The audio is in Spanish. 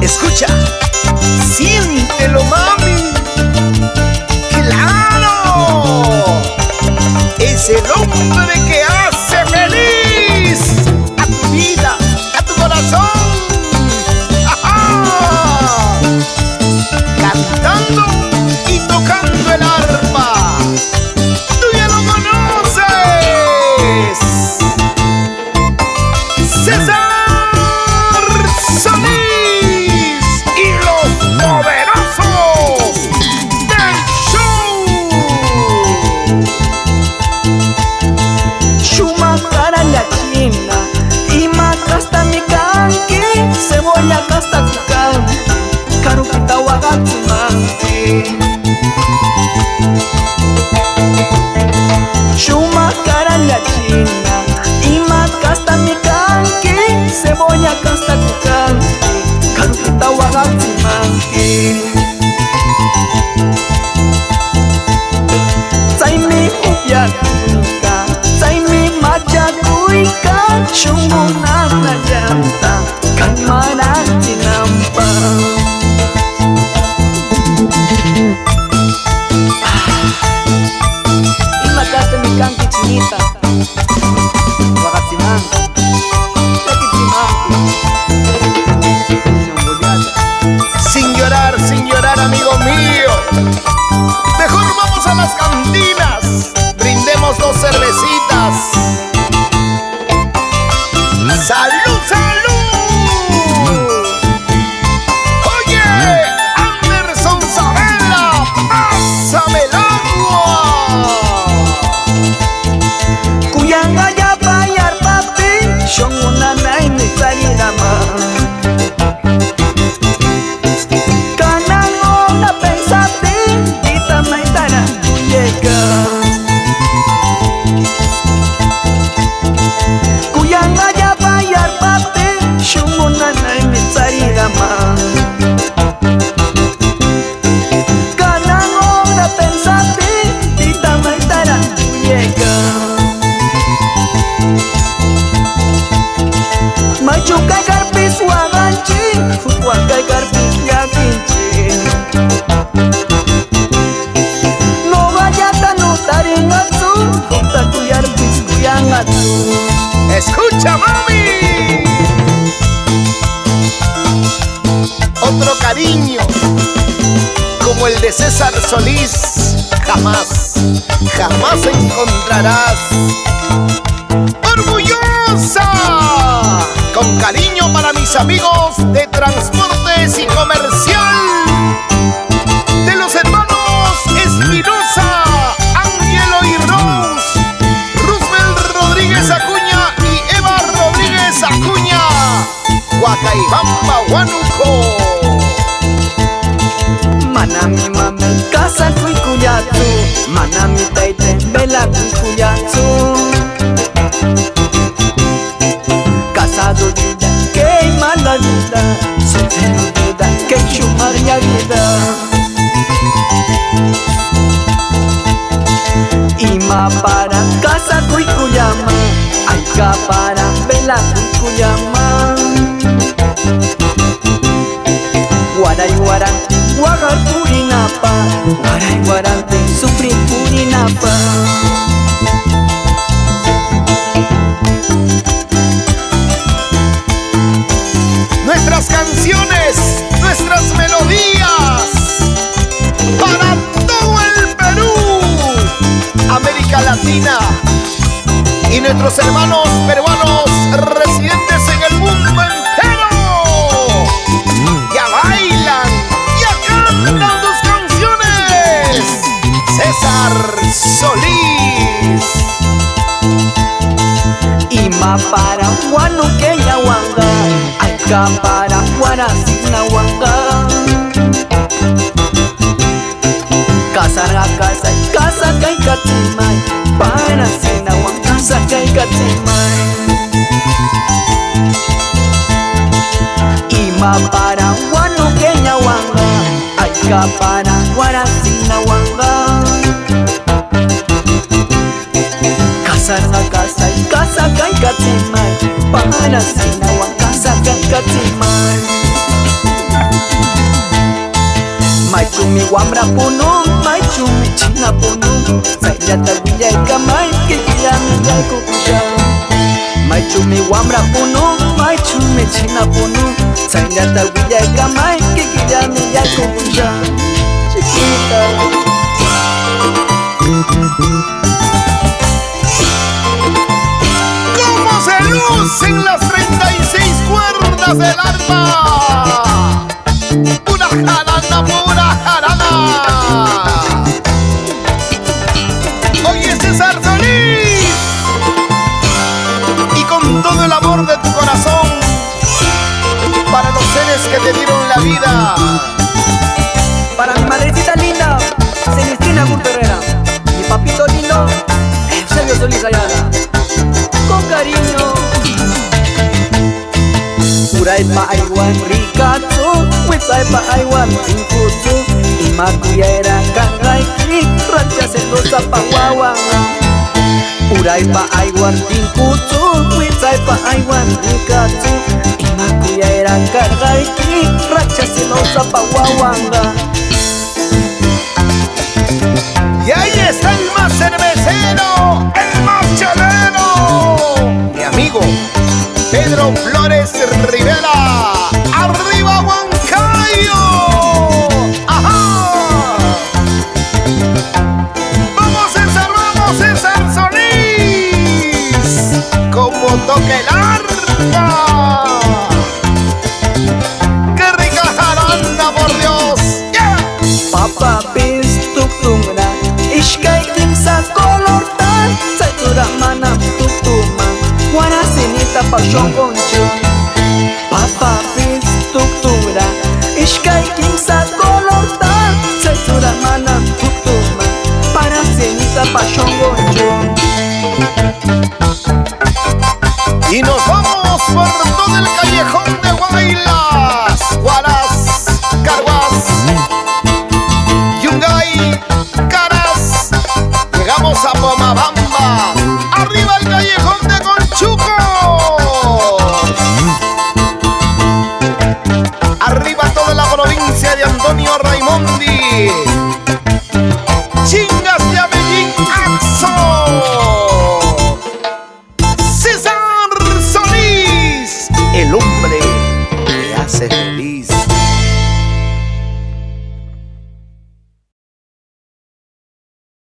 Escucha, siéntelo, mami. ¡Claro! Es el hombre que hace feliz a tu vida, a tu corazón. ¡Ajá! Cantando y tocando el arpa. ¡Tú ya lo conoces! ¡César Solís y los poderosos del show! Shumakara la china y macasta mi canqui, cebolla casta tu canqui, carupita wagatsu manqui. Shumakara la china y macasta mi canqui, cebolla casta tu canqui, carupita wagatsu manqui. Tsaimi upiakuika, tsaimi machakuika, shungunana llanta, kalmarati nampa. Imakaste mi canqui chinita, wagatzimanqui, yakitzimanqui, shungullata. Sin llorar, amigo mío. Mejor vamos a las cantinas, brindemos 2 cervecitas. ¡Salud, salud! Oye, Anderson Sabela, pásame el agua. Kuyanga ya bayar papi, shongunana y mi salida más. Kuyanga ya bayar papi, shungunana y mi salida más. Kanango na pensate, tita maitara llega. Machuca garpis waganchi, fukuaka garpis yakinchi. No vaya tan utaringatsu, junta kuyar pis kuyangatsu. ¡Escucha, mami! Otro cariño como el de César Solís jamás, jamás encontrarás. ¡Orgullosa! Con cariño para mis amigos de Transportes y Comercial, de los hermanos Espinosa, Ángelo y Rose, Roosevelt Rodríguez Acuña y Eva Rodríguez Acuña, Huacaybamba, Huánuco. Manami mame casa kuikuyatsu, manami taite vela kuikuyatsu. Casado vida, que mala vida, soltero vida, que chumaria vida. Ima para casa kuikuyama, aika para vela kuikuyama. Waray waranti, wagar purinapa, waray waranti, sufrir purinapa. Nuestras canciones, nuestras melodías, para todo el Perú, América Latina y nuestros hermanos peruanos residentes en el mundo entero. Ya bailan, ya cantan tus canciones. César Solís. Ima para guanu que ya wanga, aika para guarasina wanga. Casa kai katimai, para sina wanga, casa kai katimai. Ima para guanu que ya wanga, aika para guarasina wanga. Casa kai katimai, para sina wanga, casa chumi wamra punung, mai chumi china punung. Sayata wiyayka mai kikillami yaykukusha. Mai chumi wamra punung, mai chumi china punung. Sayata wiyayka mai kikillami yaykukusha. Chiquita. ¿Cómo se lucen las 36 cuerdas del arpa? Pura jarana, pura jarana. Oye, César Solís, y con todo el amor de tu corazón, para los seres que te dieron la vida. Para mi madrecita linda, Celestina Gurperera. Mi papito lindo, Eusebio Solís Ayala. Con cariño. Uraipa aywan rikatsu, Huitzaipa aywan tinkutsu. Imakuya era kanraiki, rancha celosa pa wawan. Uraipa aywan tinkutsu, Huitzaipa aywan rikatsu. Imakuya era kanraiki, rancha celosa pa wawan. Y ahí está el más cervecero, el más chelero, mi amigo Pedro Flores Rivera. ¡Arriba Huancayo! ¡Ajá! ¡Vamos César Solís! ¡Como toque el arpa! ¡Qué rica jarana, por Dios! ¡Yeah! Papa pistuktumra, ishkay kimsa colortal. Saytura manam tuktuman, warasinita pashongoncho. Papa pistuktumra, ishkay kimsa colortal. Saytura manam tuktuman, warasinita pashongoncho.